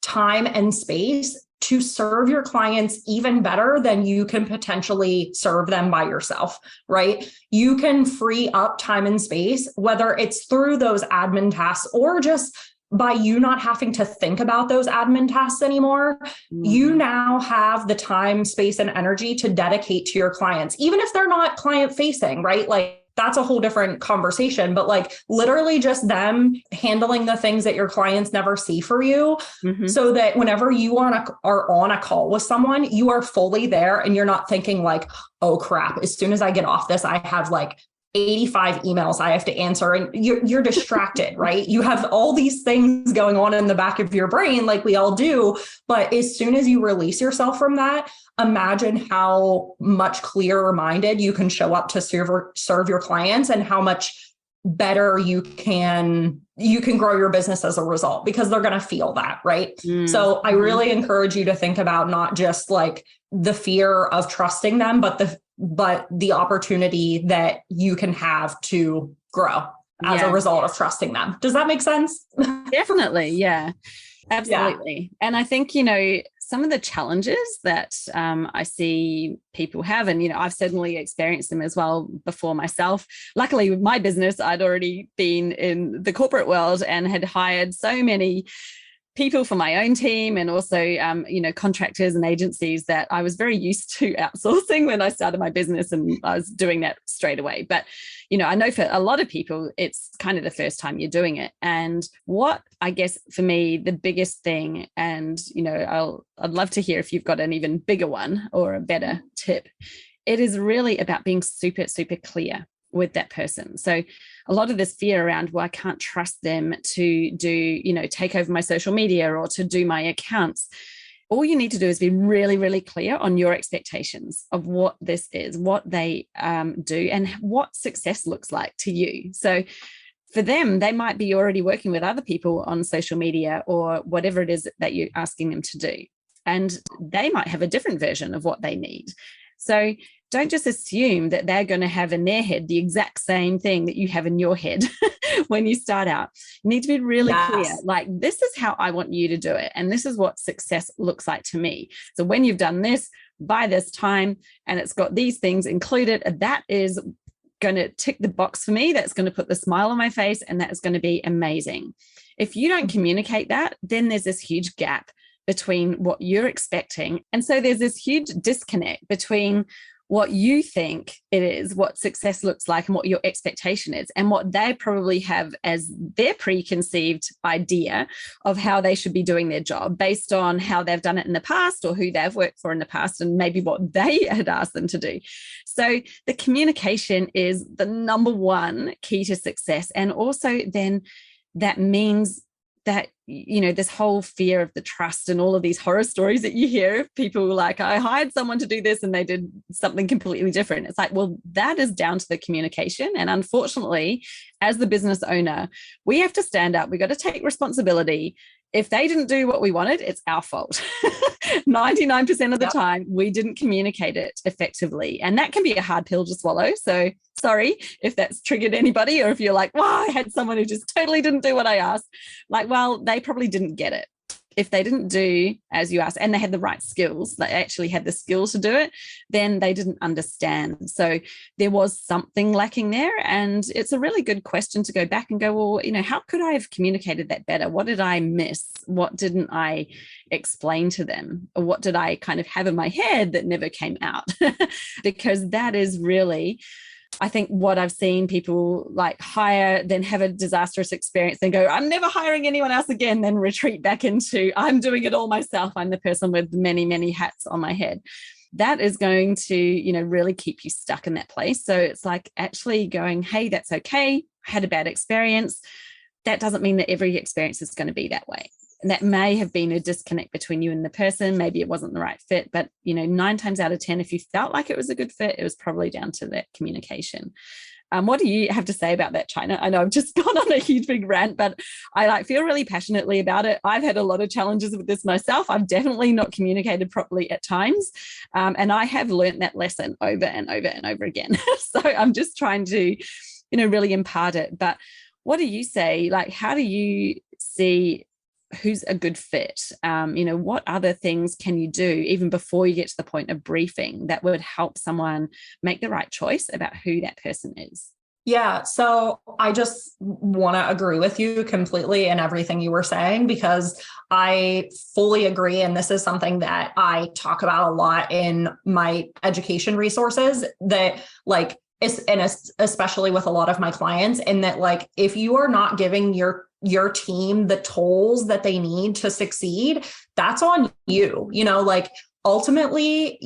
time and space to serve your clients even better than you can potentially serve them by yourself, right? You can free up time and space, whether it's through those admin tasks or just by you not having to think about those admin tasks anymore. You now have the time, space, and energy to dedicate to your clients, even if they're not client facing, right? Like, that's a whole different conversation, but like literally just them handling the things that your clients never see for you, so that whenever you are on a call with someone, you are fully there and you're not thinking like, oh crap, as soon as I get off this, I have like 85 emails I have to answer, and you're distracted, right? You have all these things going on in the back of your brain, like we all do. But as soon as you release yourself from that, imagine how much clearer minded you can show up to serve your clients, and how much better you can grow your business as a result, because they're going to feel that, right? So I really encourage you to think about not just like the fear of trusting them, but the opportunity that you can have to grow as a result of trusting them. Does that make sense? Definitely. Yeah, absolutely. Yeah. And I think, some of the challenges that I see people have, and, I've certainly experienced them as well before myself. Luckily, with my business, I'd already been in the corporate world and had hired so many people for my own team, and also, contractors and agencies, that I was very used to outsourcing when I started my business, and I was doing that straight away. But, I know for a lot of people, it's kind of the first time you're doing it. And what, I guess, for me, the biggest thing, and, I'd love to hear if you've got an even bigger one or a better tip. It is really about being super, super clear with that person. So a lot of this fear around, well, I can't trust them to do, take over my social media or to do my accounts. All you need to do is be really, really clear on your expectations of what this is, what they do, and what success looks like to you. So for them, they might be already working with other people on social media or whatever it is that you're asking them to do. And they might have a different version of what they need. So don't just assume that they're going to have in their head the exact same thing that you have in your head when you start out. You need to be really clear, like, this is how I want you to do it. And this is what success looks like to me. So when you've done this by this time, and it's got these things included, that is going to tick the box for me. That's going to put the smile on my face, and that is going to be amazing. If you don't communicate that, then there's this huge gap between what you're expecting. And so there's this huge disconnect between what you think it is, what success looks like, and what your expectation is, and what they probably have as their preconceived idea of how they should be doing their job based on how they've done it in the past or who they've worked for in the past, and maybe what they had asked them to do. So the communication is the number one key to success. And also then that means that, this whole fear of the trust and all of these horror stories that you hear of people like, I hired someone to do this and they did something completely different. It's like, well, that is down to the communication. And unfortunately, as the business owner, we have to stand up. We got to take responsibility. If they didn't do what we wanted, it's our fault. 99% of the time, we didn't communicate it effectively. And that can be a hard pill to swallow. So sorry if that's triggered anybody, or if you're like, wow, I had someone who just totally didn't do what I asked. Like, well, they probably didn't get it. If they didn't do as you asked, and they had the right skills, they actually had the skills to do it, then they didn't understand. So there was something lacking there. And it's a really good question to go back and go, well, how could I have communicated that better? What did I miss? What didn't I explain to them? Or what did I kind of have in my head that never came out? Because that is really, I think, what I've seen people like hire, then have a disastrous experience, then go, I'm never hiring anyone else again, then retreat back into, I'm doing it all myself. I'm the person with many, many hats on my head. That is going to, really keep you stuck in that place. So it's like actually going, hey, that's okay. I had a bad experience. That doesn't mean that every experience is going to be that way. And that may have been a disconnect between you and the person. Maybe it wasn't the right fit, but 9 times out of 10, if you felt like it was a good fit, it was probably down to that communication. What do you have to say about that, Chynna? I know I've just gone on a huge big rant, but I feel really passionately about it. I've had a lot of challenges with this myself. I've definitely not communicated properly at times. And I have learned that lesson over and over and over again. So I'm just trying to, really impart it. But what do you say? Like, how do you see who's a good fit? What other things can you do even before you get to the point of briefing that would help someone make the right choice about who that person is? Yeah. So I just want to agree with you completely in everything you were saying, because I fully agree. And this is something that I talk about a lot in my education resources, that like, and especially with a lot of my clients, and that like, if you are not giving your team the tools that they need to succeed, that's on you. Like ultimately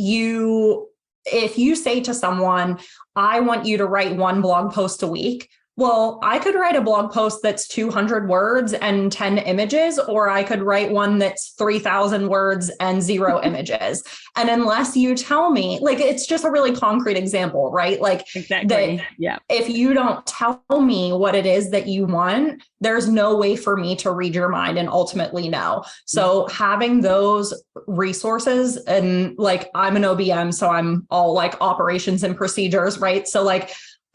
if you say to someone, I want you to write 1 blog post a week. Well, I could write a blog post that's 200 words and 10 images, or I could write one that's 3,000 words and 0 images. And unless you tell me, like, it's just a really concrete example, right? Like, exactly. Yeah. If you don't tell me what it is that you want, there's no way for me to read your mind and ultimately know. So having those resources, and like, I'm an OBM, so I'm all like operations and procedures, right? So like,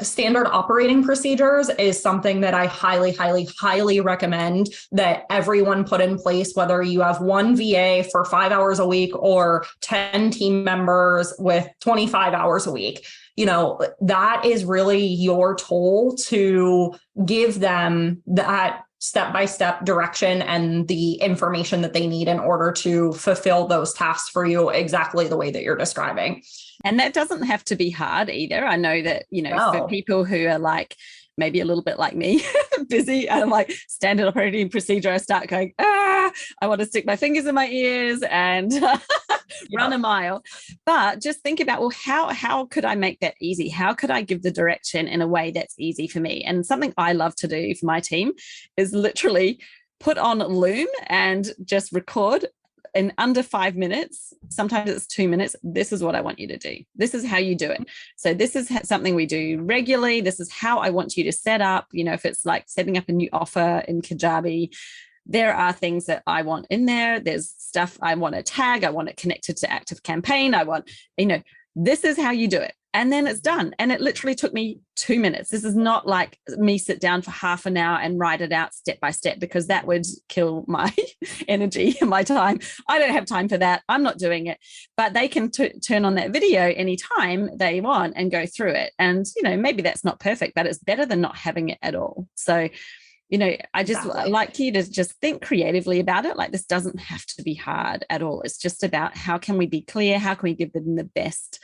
standard operating procedures is something that I highly, highly, highly recommend that everyone put in place, whether you have one VA for 5 hours a week or 10 team members with 25 hours a week. That is really your tool to give them that step-by-step direction and the information that they need in order to fulfill those tasks for you exactly the way that you're describing. And that doesn't have to be hard either. I know that, for people who are like, maybe a little bit like me, busy, and I'm like, standard operating procedure, I start going, I want to stick my fingers in my ears and run a mile. But just think about, well, how could I make that easy? How could I give the direction in a way that's easy for me? And something I love to do for my team is literally put on Loom and just record in under 5 minutes. Sometimes it's 2 minutes. This is what I want you to do. This is how you do it. So this is something we do regularly. This is how I want you to set up. If it's like setting up a new offer in Kajabi, there are things that I want in there. There's stuff I want to tag. I want it connected to Active Campaign. I want, this is how you do it. And then it's done. And it literally took me 2 minutes. This is not like me sit down for half an hour and write it out step by step, because that would kill my energy and my time. I don't have time for that. I'm not doing it. But they can turn on that video anytime they want and go through it. And, maybe that's not perfect, but it's better than not having it at all. So, I just like you to just think creatively about it. Like, this doesn't have to be hard at all. It's just about how can we be clear? How can we give them the best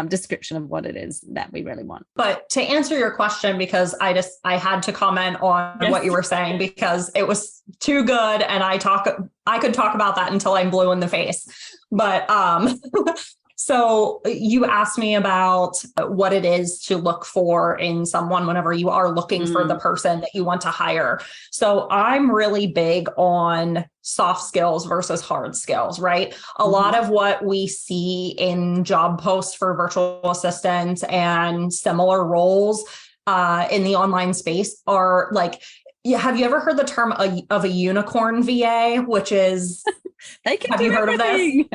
description of what it is that we really want? But to answer your question, because I had to comment on what you were saying because it was too good. And I could talk about that until I'm blue in the face. But so you asked me about what it is to look for in someone whenever you are looking for the person that you want to hire. So I'm really big on soft skills versus hard skills, right? A lot of what we see in job posts for virtual assistants and similar roles in the online space are like, have you ever heard the term of a unicorn VA, which is... Have you heard of this?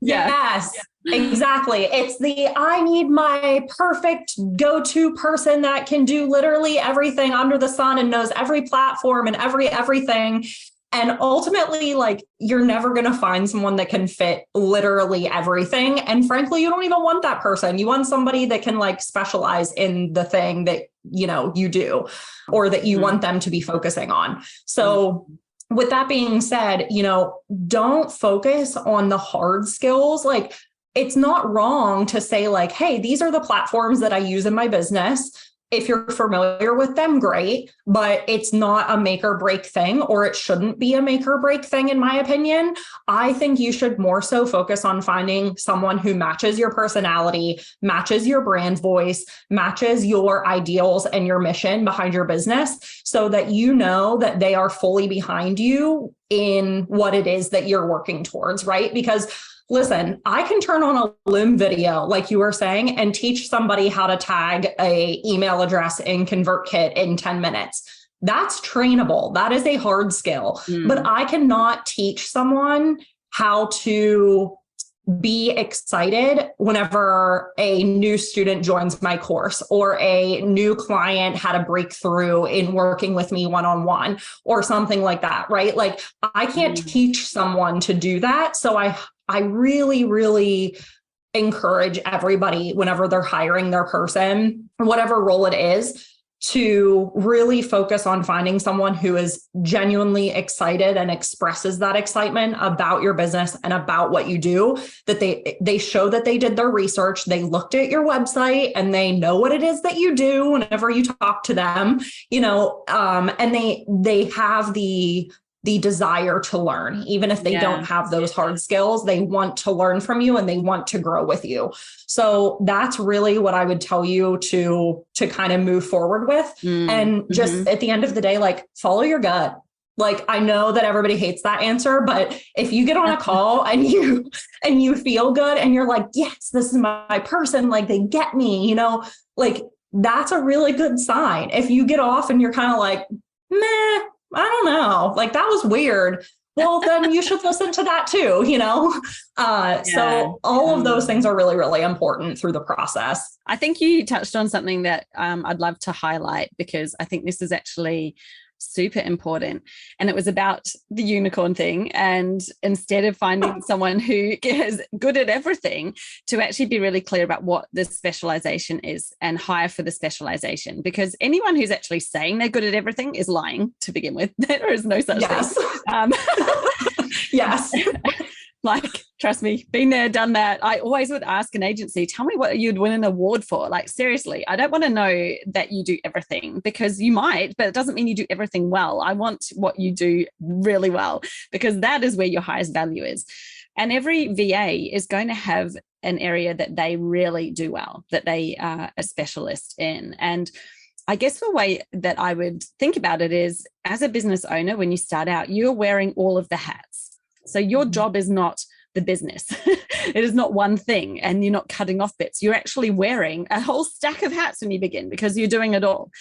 Yes, exactly. It's I need my perfect go-to person that can do literally everything under the sun and knows every platform and everything. And ultimately, like, you're never going to find someone that can fit literally everything. And frankly, you don't even want that person. You want somebody that can like specialize in the thing that, you do, or that you want them to be focusing on. So with that being said, don't focus on the hard skills. Like, it's not wrong to say like, hey, these are the platforms that I use in my business. If you're familiar with them, great, but it's not a make or break thing, or it shouldn't be a make or break thing, in my opinion. I think you should more so focus on finding someone who matches your personality, matches your brand voice, matches your ideals and your mission behind your business, so that you know that they are fully behind you in what it is that you're working towards, right? Because listen, I can turn on a Loom video, like you were saying, and teach somebody how to tag a email address in ConvertKit in 10 minutes. That's trainable. That is a hard skill. But I cannot teach someone how to be excited whenever a new student joins my course, or a new client had a breakthrough in working with me one-on-one, or something like that, right? Like, I can't teach someone to do that. So I really, really encourage everybody, whenever they're hiring their person, whatever role it is, to really focus on finding someone who is genuinely excited and expresses that excitement about your business and about what you do, that they show that they did their research, they looked at your website, and they know what it is that you do whenever you talk to them, and they have the desire to learn. Even if they don't have those hard skills, they want to learn from you and they want to grow with you. So that's really what I would tell you to kind of move forward with. And just at the end of the day, like, follow your gut. Like, I know that everybody hates that answer, but if you get on a call and you feel good and you're like, yes, this is my person, like, they get me, like, that's a really good sign. If you get off and you're kind of like, meh, I don't know, like, that was weird. well, then you should listen to that too, So all of those things are really, really important through the process. I think you touched on something that I'd love to highlight, because I think this is actually super important. And it was about the unicorn thing. And instead of finding someone who is good at everything, to actually be really clear about what the specialization is and hire for the specialization. Because anyone who's actually saying they're good at everything is lying to begin with. There is no such thing. Yes. Like, trust me, been there, done that. I always would ask an agency, tell me what you'd win an award for. Like, seriously, I don't want to know that you do everything, because you might, but it doesn't mean you do everything well. I want what you do really well, because that is where your highest value is. And every VA is going to have an area that they really do well, that they are a specialist in. And I guess the way that I would think about it is, as a business owner, when you start out, you're wearing all of the hats. So your job is not the business. It is not one thing, and you're not cutting off bits. You're actually wearing a whole stack of hats when you begin, because you're doing it all.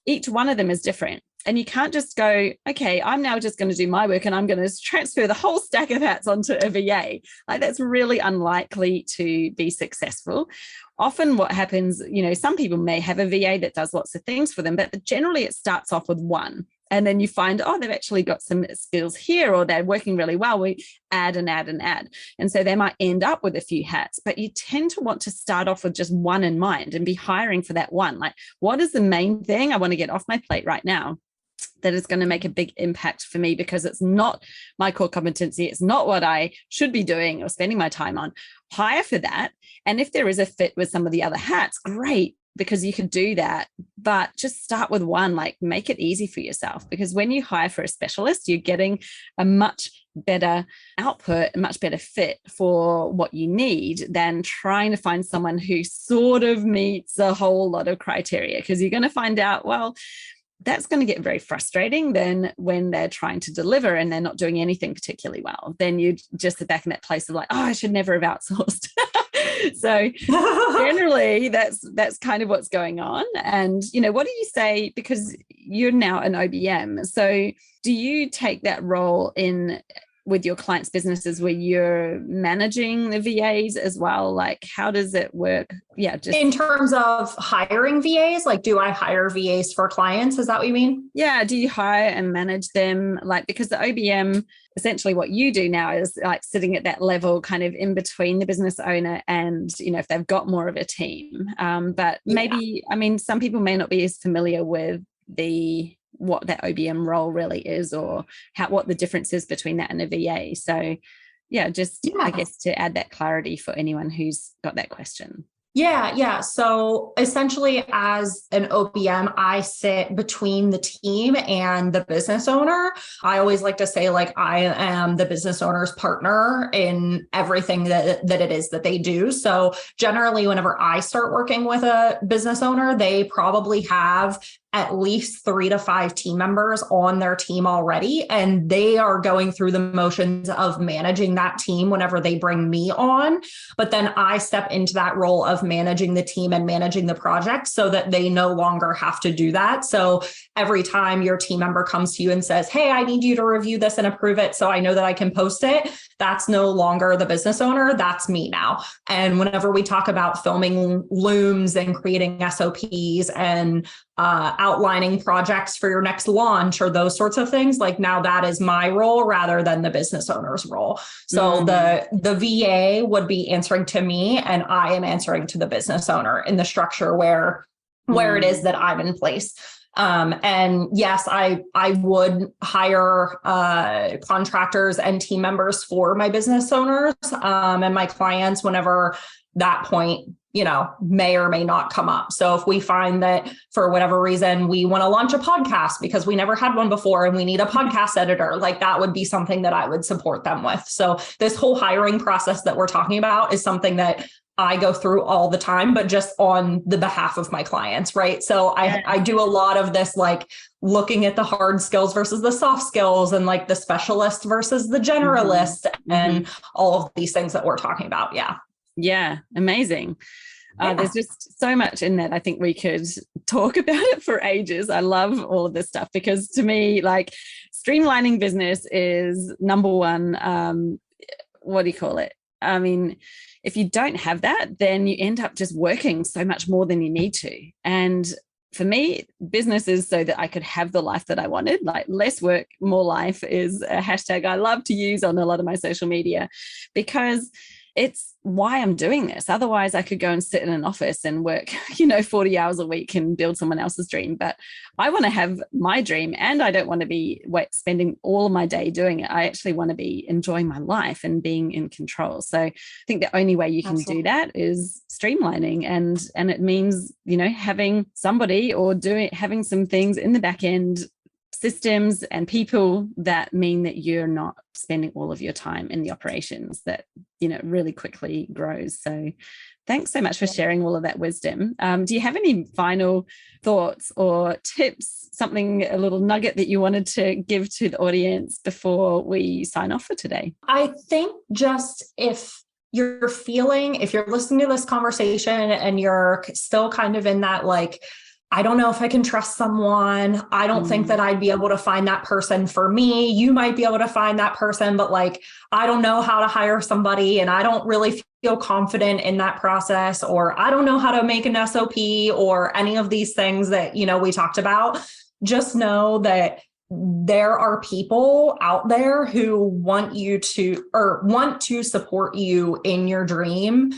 Each one of them is different. And you can't just go, okay, I'm now just going to do my work and I'm going to transfer the whole stack of hats onto a VA. Like, that's really unlikely to be successful. Often what happens, some people may have a VA that does lots of things for them, but generally it starts off with one. And then you find, they've actually got some skills here, or they're working really well. We add and add and add. And so they might end up with a few hats, but you tend to want to start off with just one in mind and be hiring for that one. Like, what is the main thing I want to get off my plate right now that is going to make a big impact for me, because it's not my core competency. It's not what I should be doing or spending my time on. Hire for that. And if there is a fit with some of the other hats, great, because you could do that, but just start with one. Like, make it easy for yourself, because when you hire for a specialist, you're getting a much better output, a much better fit for what you need than trying to find someone who sort of meets a whole lot of criteria, because you're going to find out, well, that's going to get very frustrating then when they're trying to deliver and they're not doing anything particularly well. Then you just sit back in that place of like, I should never have outsourced. So generally that's kind of what's going on. And, what do you say, because you're now an OBM, so do you take that role with your clients' businesses where you're managing the VAs as well? Like, how does it work? Yeah, just in terms of hiring VAs, like, do I hire VAs for clients? Is that what you mean? Yeah. Do you hire and manage them? Like, because the OBM, essentially what you do now is like sitting at that level kind of in between the business owner and, if they've got more of a team. But maybe, some people may not be as familiar with what that OBM role really is, or what the difference is between that and a VA. So I guess to add that clarity for anyone who's got that question. Yeah. So essentially, as an OBM, I sit between the team and the business owner. I always like to say, like, I am the business owner's partner in everything that it is that they do. So generally, whenever I start working with a business owner, they probably have at least 3 to 5 team members on their team already. And they are going through the motions of managing that team whenever they bring me on. But then I step into that role of managing the team and managing the project so that they no longer have to do that. So every time your team member comes to you and says, hey, I need you to review this and approve it so I know that I can post it, that's no longer the business owner. That's me now. And whenever we talk about filming looms and creating SOPs and outlining projects for your next launch or those sorts of things, like, now that is my role rather than the business owner's role. So the VA would be answering to me and I am answering to the business owner in the structure where it is that I'm in place. And yes, I would hire contractors and team members for my business owners and my clients whenever that point, may or may not come up. So if we find that for whatever reason, we want to launch a podcast because we never had one before and we need a podcast editor, like, that would be something that I would support them with. So this whole hiring process that we're talking about is something that I go through all the time, but just on the behalf of my clients, right? So I do a lot of this, like, looking at the hard skills versus the soft skills and like the specialist versus the generalist and all of these things that we're talking about. Yeah. Yeah. Amazing. There's just so much in that. I think we could talk about it for ages. I love all of this stuff because to me, like, streamlining business is number one. What do you call it? I mean, if you don't have that, then you end up just working so much more than you need to. And for me, business is so that I could have the life that I wanted. Like, less work, more life is a hashtag I love to use on a lot of my social media because it's why I'm doing this. Otherwise, I could go and sit in an office and work, 40 hours a week and build someone else's dream. But I want to have my dream, and I don't want to be spending all of my day doing it. I actually want to be enjoying my life and being in control. So I think the only way you can do that is streamlining, and it means, having somebody or having some things in the back end, systems and people that mean that you're not spending all of your time in the operations that, really quickly grows. So thanks so much for sharing all of that wisdom. Do you have any final thoughts or tips, something, a little nugget that you wanted to give to the audience before we sign off for today? I think just if you're listening to this conversation and you're still kind of in that, like, I don't know if I can trust someone. I don't think that I'd be able to find that person for me. You might be able to find that person, but like, I don't know how to hire somebody and I don't really feel confident in that process, or I don't know how to make an SOP or any of these things that, we talked about. Just know that there are people out there who want to support you in your dream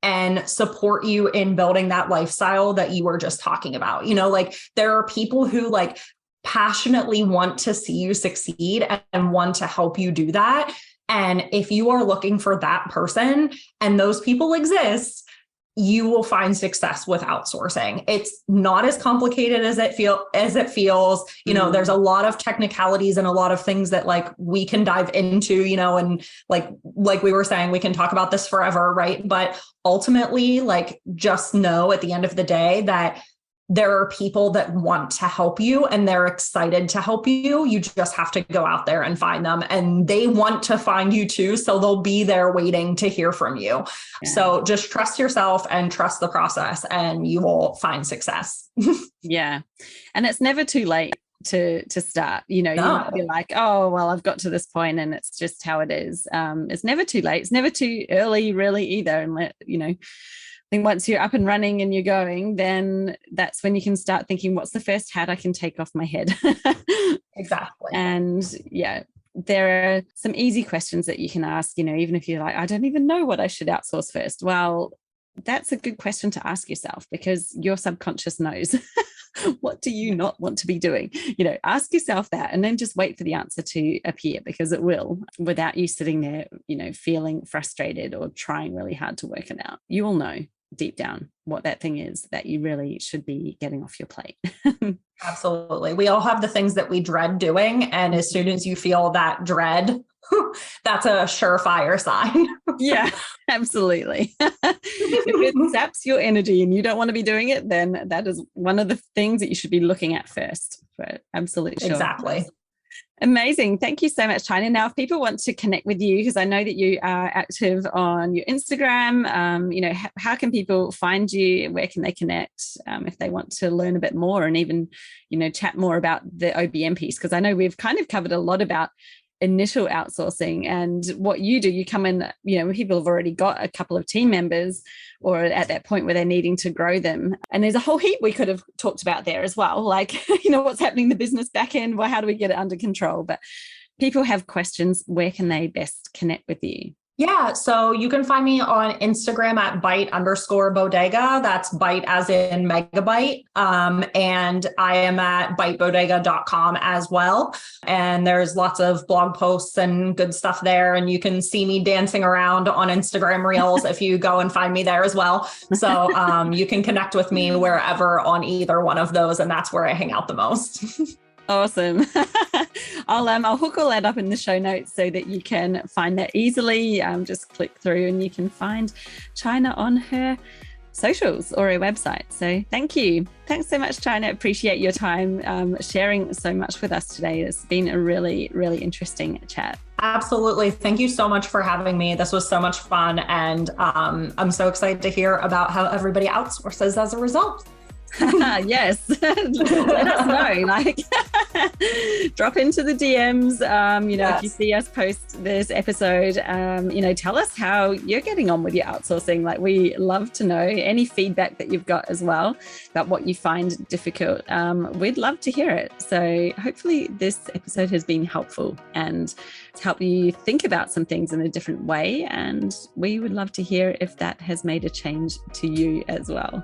and support you in building that lifestyle that you were just talking about. Like, there are people who like passionately want to see you succeed and want to help you do that. And if you are looking for that person and those people exist, you will find success with outsourcing. It's not as complicated as it feels. There's a lot of technicalities and a lot of things that like we can dive into, and like we were saying, we can talk about this forever, right? But ultimately, like, just know at the end of the day that there are people that want to help you and they're excited to help you. You just have to go out there and find them, and they want to find you too. So they'll be there waiting to hear from you. Yeah. So just trust yourself and trust the process and you will find success. Yeah. And it's never too late to start, you might be like, oh, well, I've got to this point and it's just how it is. It's never too late. It's never too early really either. And I think once you're up and running and you're going, then that's when you can start thinking, what's the first hat I can take off my head? Exactly. And yeah, there are some easy questions that you can ask, even if you're like, I don't even know what I should outsource first. Well, that's a good question to ask yourself because your subconscious knows. What do you not want to be doing? Ask yourself that and then just wait for the answer to appear, because it will, without you sitting there, feeling frustrated or trying really hard to work it out. You will know deep down what that thing is that you really should be getting off your plate. Absolutely. We all have the things that we dread doing. And as soon as you feel that dread, that's a surefire sign. Yeah, absolutely. If it saps your energy and you don't want to be doing it, then that is one of the things that you should be looking at first. For absolutely sure. Exactly. Amazing. Thank you so much, Chynna. Now, if people want to connect with you, because I know that you are active on your Instagram, how can people find you? Where can they connect if they want to learn a bit more and even, chat more about the OBM piece? Because I know we've kind of covered a lot about initial outsourcing and what you do. You come in, when people have already got a couple of team members or at that point where they're needing to grow them. And there's a whole heap we could have talked about there as well. Like, what's happening in the business back end? Well, how do we get it under control? But people have questions. Where can they best connect with you? Yeah. So you can find me on Instagram at Byte_Bodega. That's Byte as in megabyte. And I am at bytebodega.com as well. And there's lots of blog posts and good stuff there. And you can see me dancing around on Instagram Reels if you go and find me there as well. So you can connect with me wherever on either one of those. And that's where I hang out the most. Awesome. I'll hook all that up in the show notes so that you can find that easily. Just click through and you can find Chynna on her socials or her website. So thank you. Thanks so much, Chynna. Appreciate your time sharing so much with us today. It's been a really, really interesting chat. Absolutely. Thank you so much for having me. This was so much fun. And I'm so excited to hear about how everybody outsources as a result. Yes. Let us know. Like, drop into the DMs. If you see us post this episode, tell us how you're getting on with your outsourcing. Like, we love to know any feedback that you've got as well about what you find difficult. We'd love to hear it. So hopefully this episode has been helpful and it's helped you think about some things in a different way. And we would love to hear if that has made a change to you as well.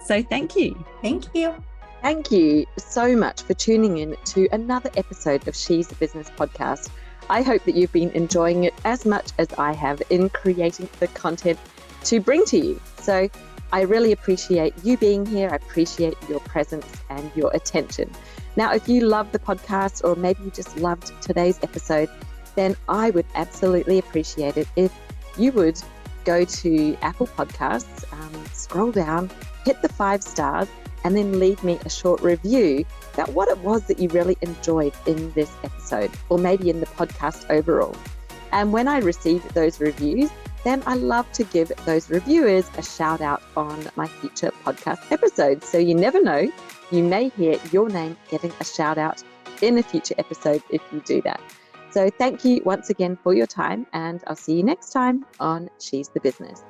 So thank you. Thank you. Thank you so much for tuning in to another episode of She's the Business podcast. I hope that you've been enjoying it as much as I have in creating the content to bring to you. So I really appreciate you being here. I appreciate your presence and your attention. Now, if you love the podcast or maybe you just loved today's episode, then I would absolutely appreciate it if you would go to Apple Podcasts, scroll down, hit the 5 stars, and then leave me a short review about what it was that you really enjoyed in this episode, or maybe in the podcast overall. And when I receive those reviews, then I love to give those reviewers a shout out on my future podcast episodes. So you never know, you may hear your name getting a shout out in a future episode if you do that. So thank you once again for your time, and I'll see you next time on She's the Business.